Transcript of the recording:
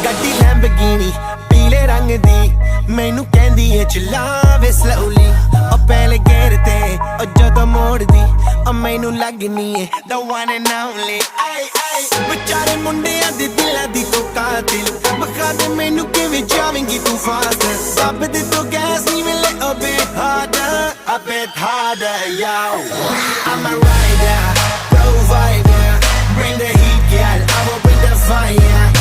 ਗੱਡੀ ਲੈਂਬਰਗਿਨੀ ਪੀਲੇ ਰੰਗ ਦੀ ਮੈਨੂੰ ਕਹਿੰਦੀ ਏ ਚਲਾਵੇ slowly ਉਹ ਪਹਿਲੇ ਗੇਰ ਤੇ ਉਹ ਜਦੋਂ ਮੋੜਦੀ ਉਹ ਮੈਨੂੰ ਲੱਗਨੀ ਏ the one and only ay ay ਵਿਚਾਰੇ ਮੁੰਡਿਆਂ ਦੇ ਦਿਲਾਂ ਦੀ ਤੂੰ ਕਾਤਿਲ ਬਖਾ ਦੇ ਮੈਨੂੰ ਕਿਵੇਂ ਜਾਵੇਂਗੀ ਤੂੰ ਫਾਸਟ ਦੱਬ ਦੇ ਤੂੰ ਗੈਸ ਨਹੀਂ ਮਿਲੇ a bit harder yo I'm a rider provider bring the heat girl I will bring the fire